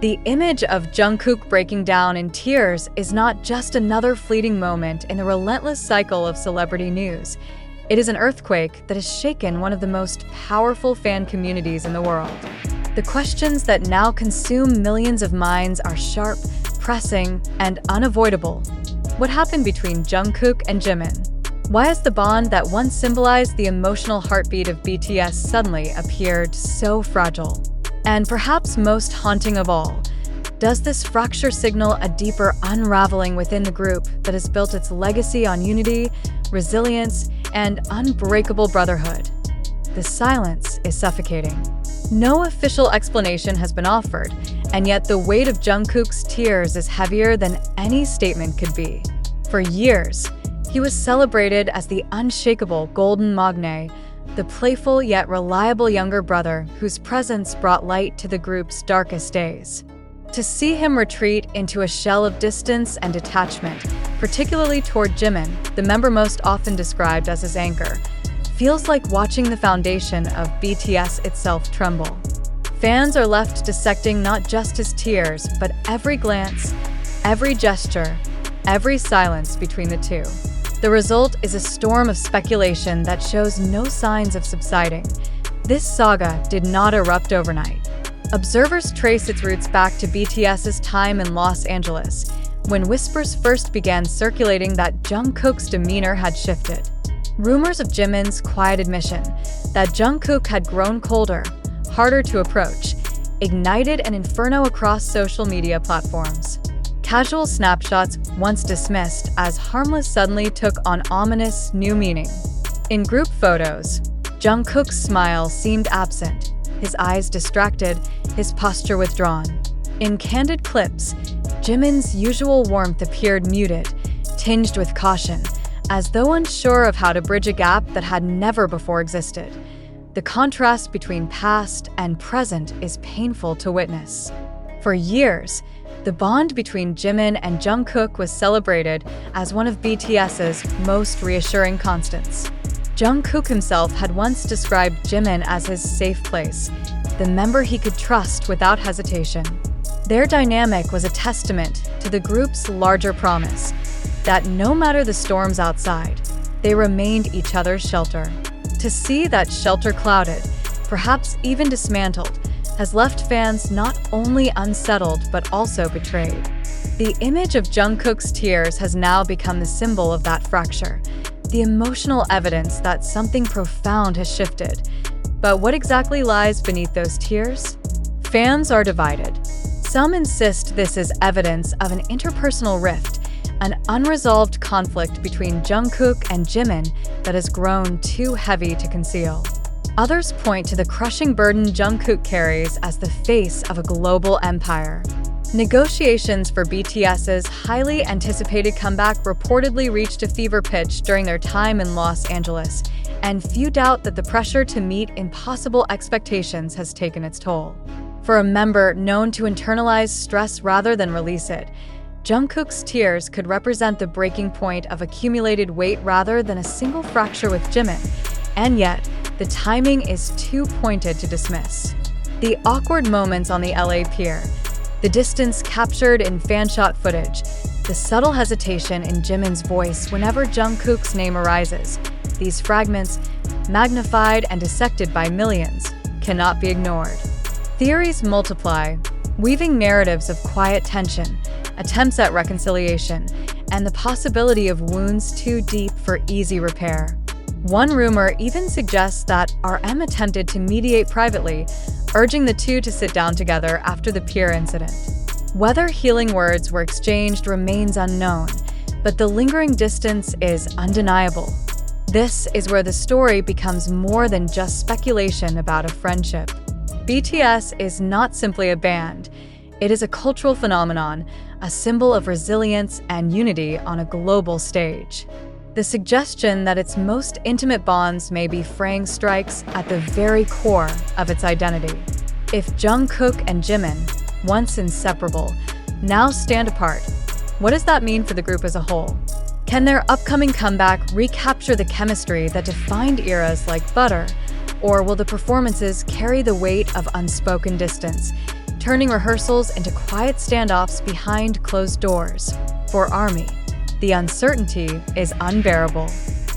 The image of Jungkook breaking down in tears is not just another fleeting moment in the relentless cycle of celebrity news. It is an earthquake that has shaken one of the most powerful fan communities in the world. The questions that now consume millions of minds are sharp, pressing, and unavoidable. What happened between Jungkook and Jimin? Why has the bond that once symbolized the emotional heartbeat of BTS suddenly appeared so fragile? And perhaps most haunting of all, does this fracture signal a deeper unraveling within the group that has built its legacy on unity, resilience, and unbreakable brotherhood? The silence is suffocating. No official explanation has been offered, and yet the weight of Jungkook's tears is heavier than any statement could be. For years, he was celebrated as the unshakable golden magne, the playful yet reliable younger brother whose presence brought light to the group's darkest days. To see him retreat into a shell of distance and detachment, particularly toward Jimin, the member most often described as his anchor, feels like watching the foundation of BTS itself tremble. Fans are left dissecting not just his tears, but every glance, every gesture, every silence between the two. The result is a storm of speculation that shows no signs of subsiding. This saga did not erupt overnight. Observers trace its roots back to BTS's time in Los Angeles, when whispers first began circulating that Jungkook's demeanor had shifted. Rumors of Jimin's quiet admission that Jungkook had grown colder, harder to approach, ignited an inferno across social media platforms. Casual snapshots, once dismissed as harmless, suddenly took on ominous new meaning. In group photos, Jungkook's smile seemed absent, his eyes distracted, his posture withdrawn. In candid clips, Jimin's usual warmth appeared muted, tinged with caution, as though unsure of how to bridge a gap that had never before existed. The contrast between past and present is painful to witness. For years, the bond between Jimin and Jungkook was celebrated as one of BTS's most reassuring constants. Jungkook himself had once described Jimin as his safe place, the member he could trust without hesitation. Their dynamic was a testament to the group's larger promise, that no matter the storms outside, they remained each other's shelter. To see that shelter clouded, perhaps even dismantled, has left fans not only unsettled but also betrayed. The image of Jungkook's tears has now become the symbol of that fracture, the emotional evidence that something profound has shifted. But what exactly lies beneath those tears? Fans are divided. Some insist this is evidence of an interpersonal rift, an unresolved conflict between Jungkook and Jimin that has grown too heavy to conceal. Others point to the crushing burden Jungkook carries as the face of a global empire. Negotiations for BTS's highly anticipated comeback reportedly reached a fever pitch during their time in Los Angeles, and few doubt that the pressure to meet impossible expectations has taken its toll. For a member known to internalize stress rather than release it, Jungkook's tears could represent the breaking point of accumulated weight rather than a single fracture with Jimin, and yet, the timing is too pointed to dismiss. The awkward moments on the LA pier, the distance captured in fan-shot footage, the subtle hesitation in Jimin's voice whenever Jungkook's name arises, these fragments, magnified and dissected by millions, cannot be ignored. Theories multiply, weaving narratives of quiet tension, attempts at reconciliation, and the possibility of wounds too deep for easy repair. One rumor even suggests that RM attempted to mediate privately, urging the two to sit down together after the pier incident. Whether healing words were exchanged remains unknown, but the lingering distance is undeniable. This is where the story becomes more than just speculation about a friendship. BTS is not simply a band. It is a cultural phenomenon, a symbol of resilience and unity on a global stage. The suggestion that its most intimate bonds may be fraying strikes at the very core of its identity. If Jungkook and Jimin, once inseparable, now stand apart, what does that mean for the group as a whole? Can their upcoming comeback recapture the chemistry that defined eras like Butter, or will the performances carry the weight of unspoken distance, turning rehearsals into quiet standoffs behind closed doors. For ARMY, the uncertainty is unbearable.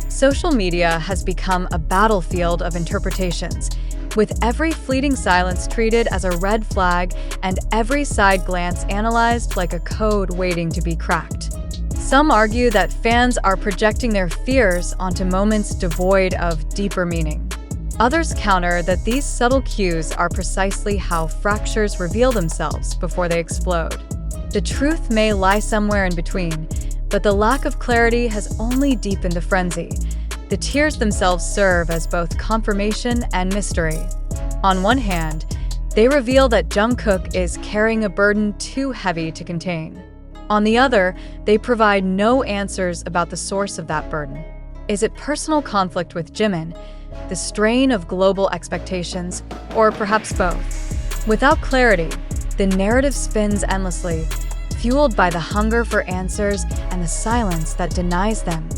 Social media has become a battlefield of interpretations, with every fleeting silence treated as a red flag and every side glance analyzed like a code waiting to be cracked. Some argue that fans are projecting their fears onto moments devoid of deeper meaning. Others counter that these subtle cues are precisely how fractures reveal themselves before they explode. The truth may lie somewhere in between, but the lack of clarity has only deepened the frenzy. The tears themselves serve as both confirmation and mystery. On one hand, they reveal that Jungkook is carrying a burden too heavy to contain. On the other, they provide no answers about the source of that burden. Is it personal conflict with Jimin, the strain of global expectations, or perhaps both? Without clarity, the narrative spins endlessly, fueled by the hunger for answers and the silence that denies them.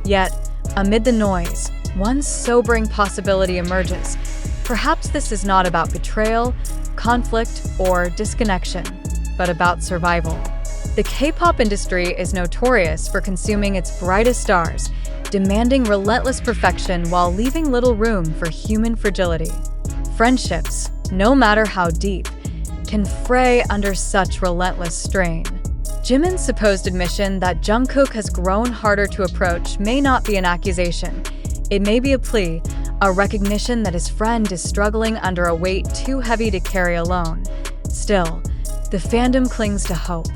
Yet, amid the noise, one sobering possibility emerges. Perhaps this is not about betrayal, conflict, or disconnection, but about survival. The K-pop industry is notorious for consuming its brightest stars, demanding relentless perfection while leaving little room for human fragility. Friendships, no matter how deep, can fray under such relentless strain. Jimin's supposed admission that Jungkook has grown harder to approach may not be an accusation. It may be a plea, a recognition that his friend is struggling under a weight too heavy to carry alone. Still, the fandom clings to hope.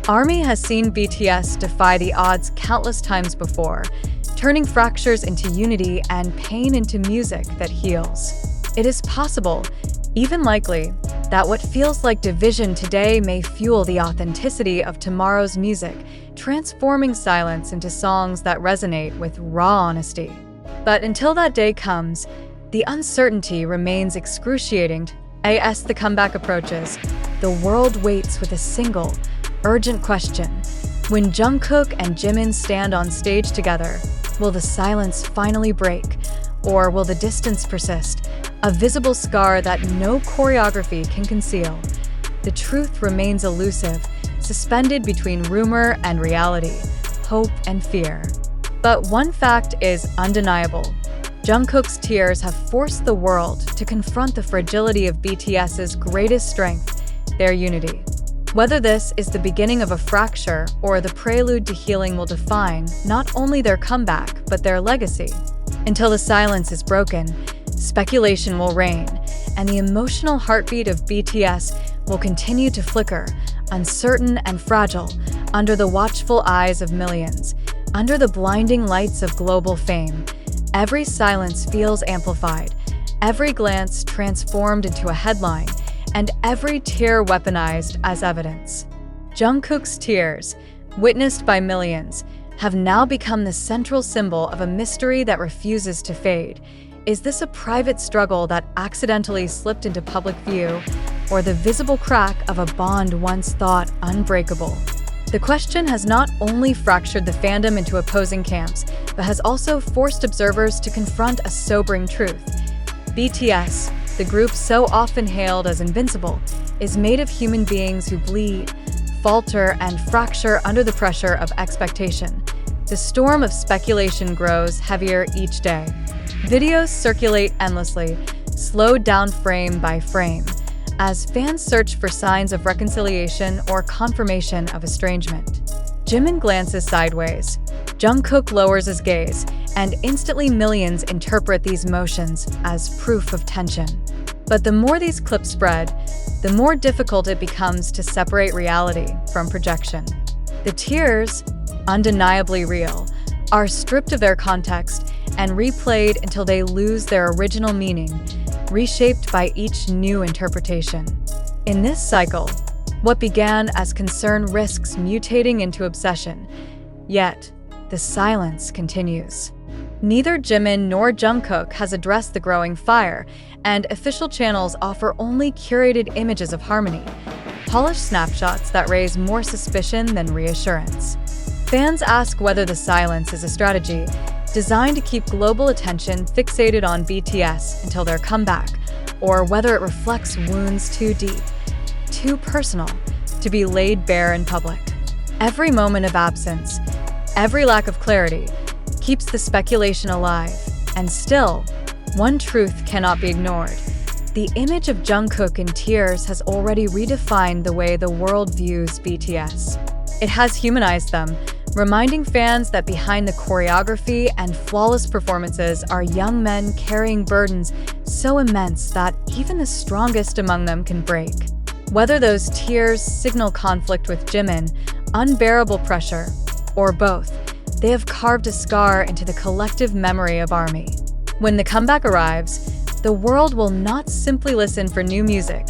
ARMY has seen BTS defy the odds countless times before, turning fractures into unity and pain into music that heals. It is possible, even likely, that what feels like division today may fuel the authenticity of tomorrow's music, transforming silence into songs that resonate with raw honesty. But until that day comes, the uncertainty remains excruciating. As the comeback approaches, the world waits with a single, urgent question. When Jungkook and Jimin stand on stage together, will the silence finally break? Or will the distance persist, a visible scar that no choreography can conceal? The truth remains elusive, suspended between rumor and reality, hope and fear. But one fact is undeniable. Jungkook's tears have forced the world to confront the fragility of BTS's greatest strength, their unity. Whether this is the beginning of a fracture or the prelude to healing will define not only their comeback, but their legacy. Until the silence is broken, speculation will reign, and the emotional heartbeat of BTS will continue to flicker, uncertain and fragile, under the watchful eyes of millions. Under the blinding lights of global fame, every silence feels amplified, every glance transformed into a headline, and every tear weaponized as evidence. Jungkook's tears, witnessed by millions, have now become the central symbol of a mystery that refuses to fade. Is this a private struggle that accidentally slipped into public view, or the visible crack of a bond once thought unbreakable? The question has not only fractured the fandom into opposing camps, but has also forced observers to confront a sobering truth. BTS, the group so often hailed as invincible, is made of human beings who bleed, falter, and fracture under the pressure of expectation. The storm of speculation grows heavier each day. Videos circulate endlessly, slowed down frame by frame, as fans search for signs of reconciliation or confirmation of estrangement. Jimin glances sideways. Jungkook lowers his gaze, and instantly millions interpret these motions as proof of tension. But the more these clips spread, the more difficult it becomes to separate reality from projection. The tears, undeniably real, are stripped of their context and replayed until they lose their original meaning, reshaped by each new interpretation. In this cycle, what began as concern risks mutating into obsession, yet the silence continues. Neither Jimin nor Jungkook has addressed the growing fire, and official channels offer only curated images of harmony, polished snapshots that raise more suspicion than reassurance. Fans ask whether the silence is a strategy designed to keep global attention fixated on BTS until their comeback, or whether it reflects wounds too deep, too personal to be laid bare in public. Every moment of absence, every lack of clarity, keeps the speculation alive. And still, one truth cannot be ignored. The image of Jungkook in tears has already redefined the way the world views BTS. It has humanized them, reminding fans that behind the choreography and flawless performances are young men carrying burdens so immense that even the strongest among them can break. Whether those tears signal conflict with Jimin, unbearable pressure, or both, they have carved a scar into the collective memory of ARMY. When the comeback arrives, the world will not simply listen for new music.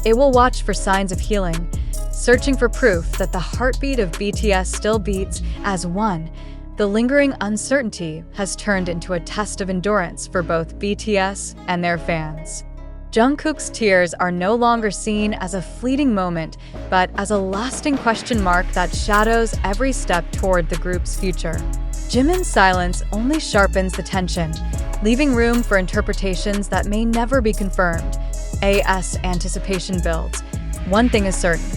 It will watch for signs of healing, searching for proof that the heartbeat of BTS still beats as one. The lingering uncertainty has turned into a test of endurance for both BTS and their fans. Jungkook's tears are no longer seen as a fleeting moment, but as a lasting question mark that shadows every step toward the group's future. Jimin's silence only sharpens the tension, leaving room for interpretations that may never be confirmed. As anticipation builds, one thing is certain: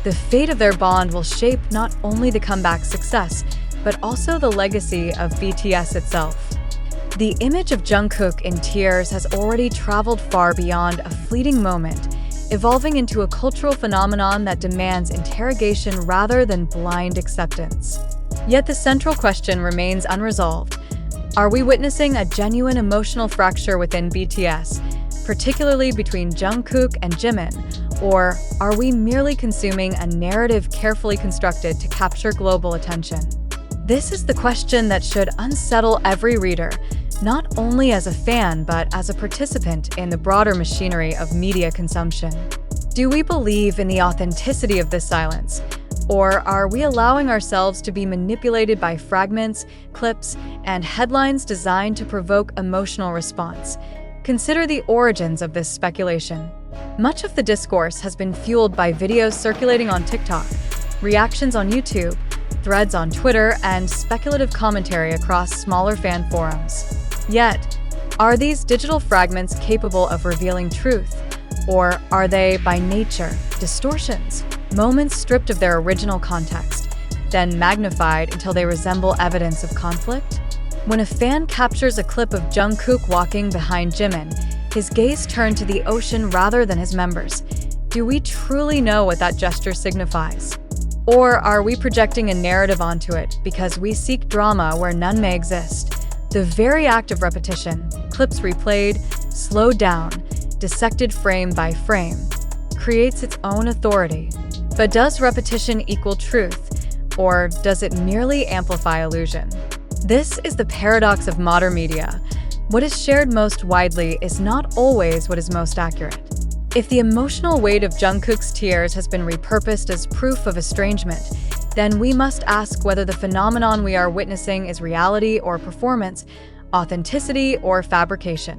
the fate of their bond will shape not only the comeback success, but also the legacy of BTS itself. The image of Jungkook in tears has already traveled far beyond a fleeting moment, evolving into a cultural phenomenon that demands interrogation rather than blind acceptance. Yet the central question remains unresolved. Are we witnessing a genuine emotional fracture within BTS, particularly between Jungkook and Jimin, or are we merely consuming a narrative carefully constructed to capture global attention? This is the question that should unsettle every reader, not only as a fan but as a participant in the broader machinery of media consumption. Do we believe in the authenticity of this silence? Or are we allowing ourselves to be manipulated by fragments, clips, and headlines designed to provoke emotional response? Consider the origins of this speculation. Much of the discourse has been fueled by videos circulating on TikTok, reactions on YouTube, threads on Twitter, and speculative commentary across smaller fan forums. Yet, are these digital fragments capable of revealing truth? Or are they, by nature, distortions, moments stripped of their original context, then magnified until they resemble evidence of conflict? When a fan captures a clip of Jungkook walking behind Jimin, his gaze turned to the ocean rather than his members. Do we truly know what that gesture signifies? Or are we projecting a narrative onto it because we seek drama where none may exist? The very act of repetition, clips replayed, slowed down, dissected frame by frame, creates its own authority. But does repetition equal truth, or does it merely amplify illusion? This is the paradox of modern media. What is shared most widely is not always what is most accurate. If the emotional weight of Jungkook's tears has been repurposed as proof of estrangement, then we must ask whether the phenomenon we are witnessing is reality or performance, authenticity or fabrication.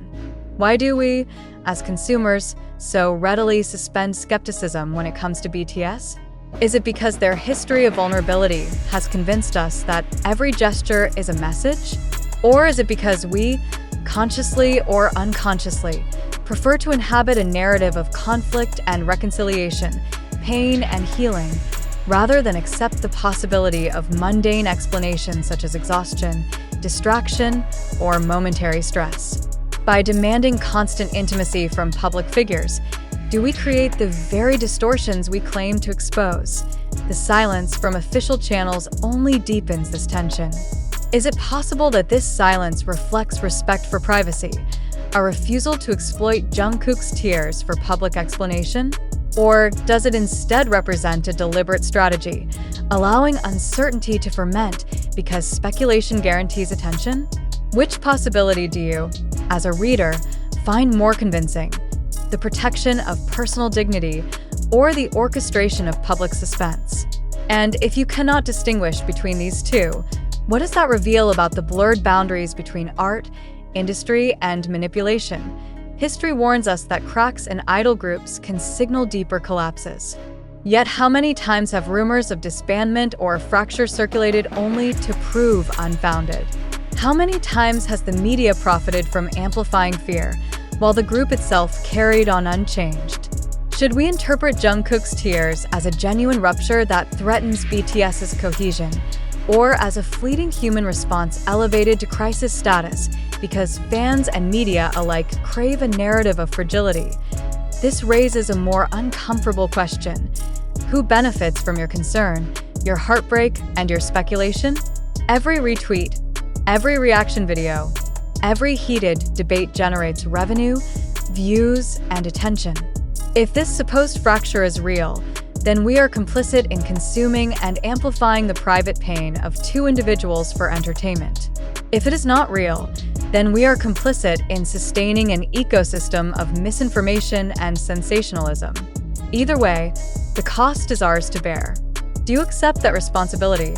Why do we, as consumers, so readily suspend skepticism when it comes to BTS? Is it because their history of vulnerability has convinced us that every gesture is a message? Or is it because we, consciously or unconsciously, prefer to inhabit a narrative of conflict and reconciliation, pain and healing, rather than accept the possibility of mundane explanations such as exhaustion, distraction, or momentary stress? By demanding constant intimacy from public figures, do we create the very distortions we claim to expose? The silence from official channels only deepens this tension. Is it possible that this silence reflects respect for privacy, a refusal to exploit Jungkook's tears for public explanation? Or does it instead represent a deliberate strategy, allowing uncertainty to ferment because speculation guarantees attention? Which possibility do you, as a reader, find more convincing? The protection of personal dignity or the orchestration of public suspense? And if you cannot distinguish between these two, what does that reveal about the blurred boundaries between art, industry, and manipulation? History warns us that cracks in idol groups can signal deeper collapses. Yet how many times have rumors of disbandment or fracture circulated only to prove unfounded? How many times has the media profited from amplifying fear, while the group itself carried on unchanged? Should we interpret Jungkook's tears as a genuine rupture that threatens BTS's cohesion, or as a fleeting human response elevated to crisis status because fans and media alike crave a narrative of fragility? This raises a more uncomfortable question. Who benefits from your concern, your heartbreak, and your speculation? Every retweet, every reaction video, every heated debate generates revenue, views, and attention. If this supposed fracture is real, then we are complicit in consuming and amplifying the private pain of two individuals for entertainment. If it is not real, then we are complicit in sustaining an ecosystem of misinformation and sensationalism. Either way, the cost is ours to bear. Do you accept that responsibility?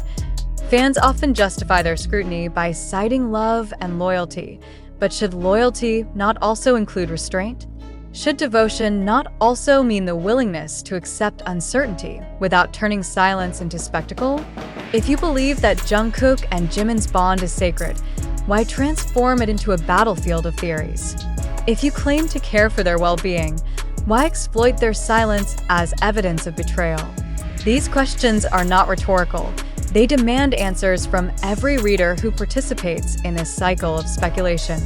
Fans often justify their scrutiny by citing love and loyalty, but should loyalty not also include restraint? Should devotion not also mean the willingness to accept uncertainty without turning silence into spectacle? If you believe that Jungkook and Jimin's bond is sacred, why transform it into a battlefield of theories? If you claim to care for their well-being, why exploit their silence as evidence of betrayal? These questions are not rhetorical. They demand answers from every reader who participates in this cycle of speculation.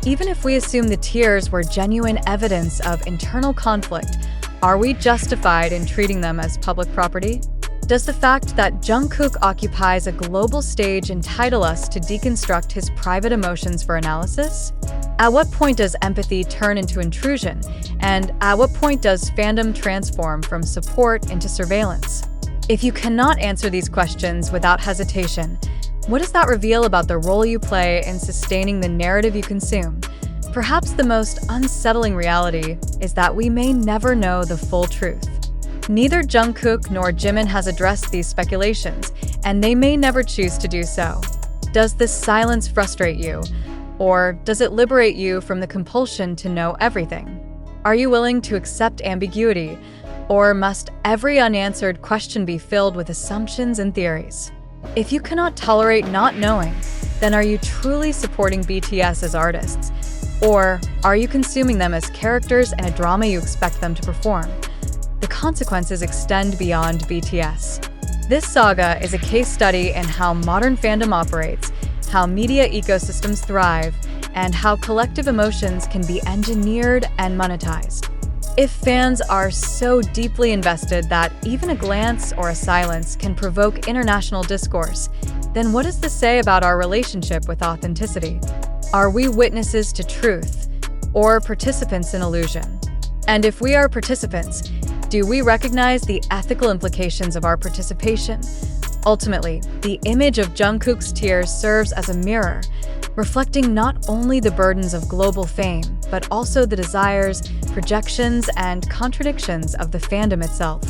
Even if we assume the tears were genuine evidence of internal conflict, are we justified in treating them as public property? Does the fact that Jungkook occupies a global stage entitle us to deconstruct his private emotions for analysis? At what point does empathy turn into intrusion? And at what point does fandom transform from support into surveillance? If you cannot answer these questions without hesitation, what does that reveal about the role you play in sustaining the narrative you consume? Perhaps the most unsettling reality is that we may never know the full truth. Neither Jungkook nor Jimin has addressed these speculations, and they may never choose to do so. Does this silence frustrate you? Or does it liberate you from the compulsion to know everything? Are you willing to accept ambiguity? Or must every unanswered question be filled with assumptions and theories? If you cannot tolerate not knowing, then are you truly supporting BTS as artists? Or are you consuming them as characters in a drama you expect them to perform? The consequences extend beyond BTS. This saga is a case study in how modern fandom operates, how media ecosystems thrive, and how collective emotions can be engineered and monetized. If fans are so deeply invested that even a glance or a silence can provoke international discourse, then what does this say about our relationship with authenticity? Are we witnesses to truth or participants in illusion? And if we are participants, do we recognize the ethical implications of our participation? Ultimately, the image of Jungkook's tears serves as a mirror, reflecting not only the burdens of global fame, but also the desires, projections, and contradictions of the fandom itself.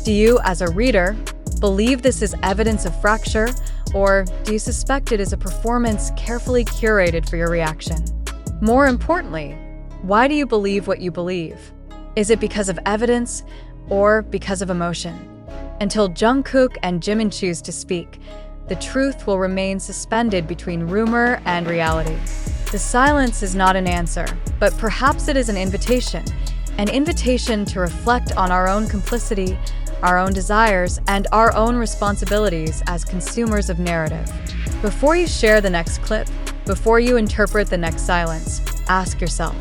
Do you, as a reader, believe this is evidence of fracture, or do you suspect it is a performance carefully curated for your reaction? More importantly, why do you believe what you believe? Is it because of evidence or because of emotion? Until Jungkook and Jimin choose to speak, the truth will remain suspended between rumor and reality. The silence is not an answer, but perhaps it is an invitation to reflect on our own complicity, our own desires, and our own responsibilities as consumers of narrative. Before you share the next clip, before you interpret the next silence, ask yourself,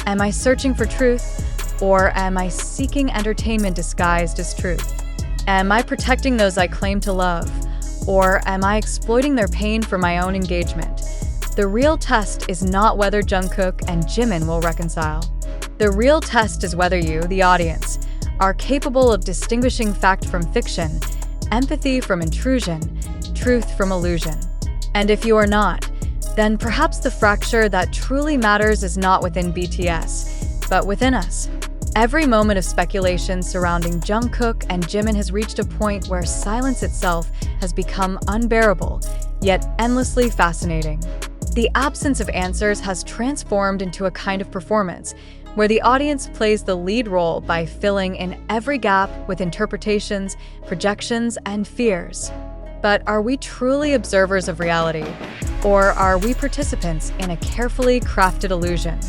am I searching for truth, or am I seeking entertainment disguised as truth? Am I protecting those I claim to love, or am I exploiting their pain for my own engagement? The real test is not whether Jungkook and Jimin will reconcile. The real test is whether you, the audience, are capable of distinguishing fact from fiction, empathy from intrusion, truth from illusion. And if you are not, then perhaps the fracture that truly matters is not within BTS, but within us. Every moment of speculation surrounding Jungkook and Jimin has reached a point where silence itself has become unbearable, yet endlessly fascinating. The absence of answers has transformed into a kind of performance, where the audience plays the lead role by filling in every gap with interpretations, projections, and fears. But are we truly observers of reality, or are we participants in a carefully crafted illusion?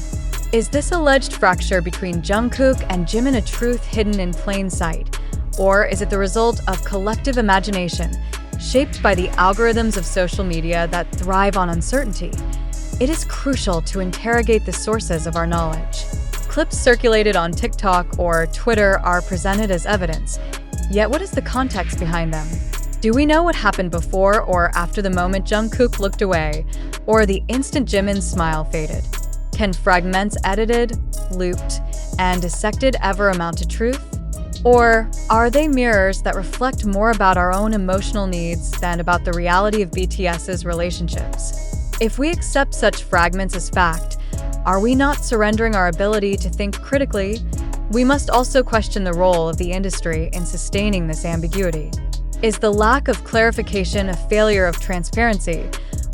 Is this alleged fracture between Jungkook and Jimin a truth hidden in plain sight? Or is it the result of collective imagination, shaped by the algorithms of social media that thrive on uncertainty? It is crucial to interrogate the sources of our knowledge. Clips circulated on TikTok or Twitter are presented as evidence, yet what is the context behind them? Do we know what happened before or after the moment Jungkook looked away, or the instant Jimin's smile faded? Can fragments edited, looped, and dissected ever amount to truth? Or are they mirrors that reflect more about our own emotional needs than about the reality of BTS's relationships? If we accept such fragments as fact, are we not surrendering our ability to think critically? We must also question the role of the industry in sustaining this ambiguity. Is the lack of clarification a failure of transparency,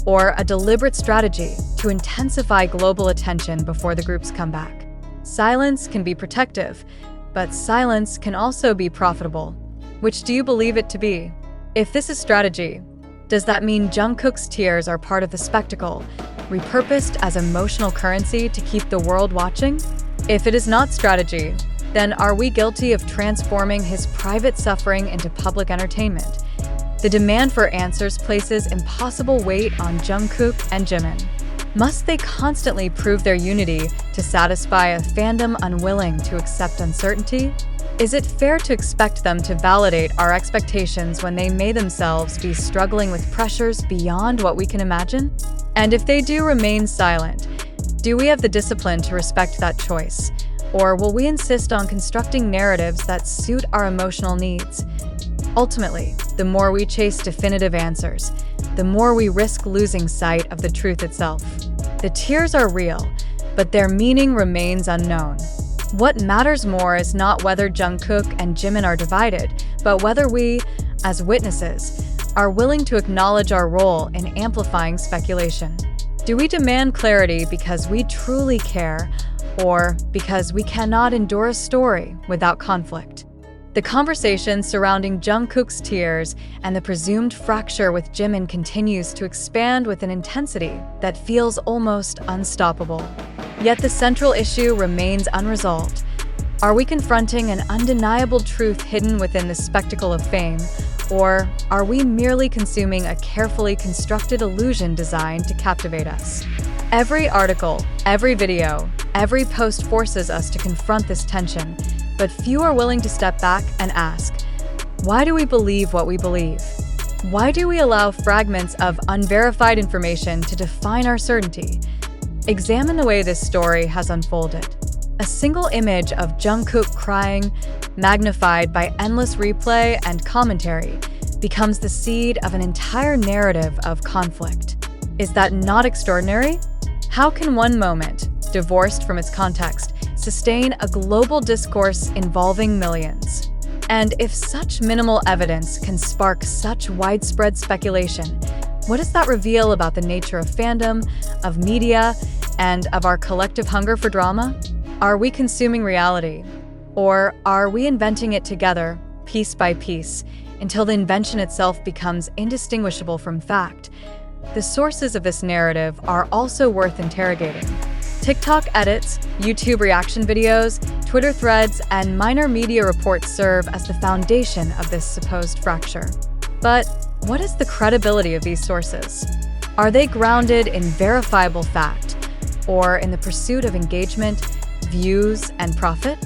or a deliberate strategy to intensify global attention before the group's comeback? Silence can be protective, but silence can also be profitable. Which do you believe it to be? If this is strategy, does that mean Jungkook's tears are part of the spectacle, repurposed as emotional currency to keep the world watching? If it is not strategy, then are we guilty of transforming his private suffering into public entertainment? The demand for answers places impossible weight on Jungkook and Jimin. Must they constantly prove their unity to satisfy a fandom unwilling to accept uncertainty? Is it fair to expect them to validate our expectations when they may themselves be struggling with pressures beyond what we can imagine? And if they do remain silent, do we have the discipline to respect that choice? Or will we insist on constructing narratives that suit our emotional needs? Ultimately, the more we chase definitive answers, the more we risk losing sight of the truth itself. The tears are real, but their meaning remains unknown. What matters more is not whether Jungkook and Jimin are divided, but whether we, as witnesses, are willing to acknowledge our role in amplifying speculation. Do we demand clarity because we truly care, or because we cannot endure a story without conflict? The conversation surrounding Jungkook's tears and the presumed fracture with Jimin continues to expand with an intensity that feels almost unstoppable. Yet the central issue remains unresolved. Are we confronting an undeniable truth hidden within the spectacle of fame, or are we merely consuming a carefully constructed illusion designed to captivate us? Every article, every video, every post forces us to confront this tension, but few are willing to step back and ask, why do we believe what we believe? Why do we allow fragments of unverified information to define our certainty? Examine the way this story has unfolded. A single image of Jungkook crying, magnified by endless replay and commentary, becomes the seed of an entire narrative of conflict. Is that not extraordinary? How can one moment, divorced from its context, sustain a global discourse involving millions? And if such minimal evidence can spark such widespread speculation, what does that reveal about the nature of fandom, of media, and of our collective hunger for drama? Are we consuming reality? Or are we inventing it together, piece by piece, until the invention itself becomes indistinguishable from fact? The sources of this narrative are also worth interrogating. TikTok edits, YouTube reaction videos, Twitter threads, and minor media reports serve as the foundation of this supposed fracture. But what is the credibility of these sources? Are they grounded in verifiable fact, or in the pursuit of engagement, views, and profit?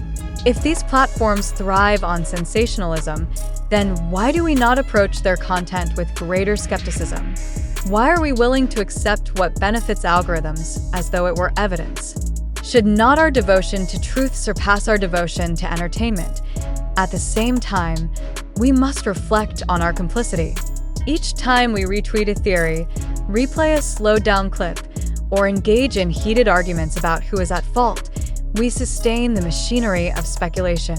If these platforms thrive on sensationalism, then why do we not approach their content with greater skepticism? Why are we willing to accept what benefits algorithms as though it were evidence? Should not our devotion to truth surpass our devotion to entertainment? At the same time, we must reflect on our complicity. Each time we retweet a theory, replay a slowed-down clip, or engage in heated arguments about who is at fault, we sustain the machinery of speculation.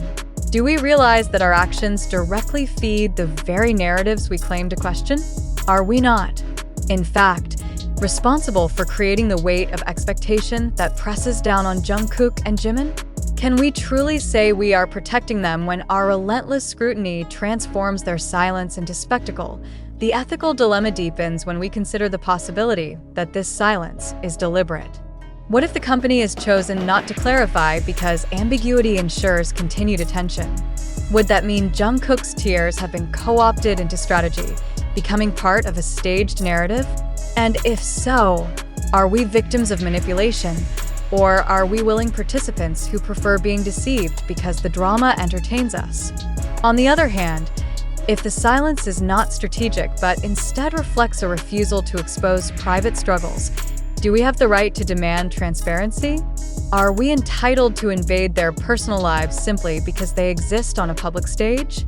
Do we realize that our actions directly feed the very narratives we claim to question? Are we not, in fact, responsible for creating the weight of expectation that presses down on Jungkook and Jimin? Can we truly say we are protecting them when our relentless scrutiny transforms their silence into spectacle? The ethical dilemma deepens when we consider the possibility that this silence is deliberate. What if the company has chosen not to clarify because ambiguity ensures continued attention? Would that mean Jungkook's tears have been co-opted into strategy, becoming part of a staged narrative? And if so, are we victims of manipulation? Or are we willing participants who prefer being deceived because the drama entertains us? On the other hand, if the silence is not strategic but instead reflects a refusal to expose private struggles, do we have the right to demand transparency? Are we entitled to invade their personal lives simply because they exist on a public stage?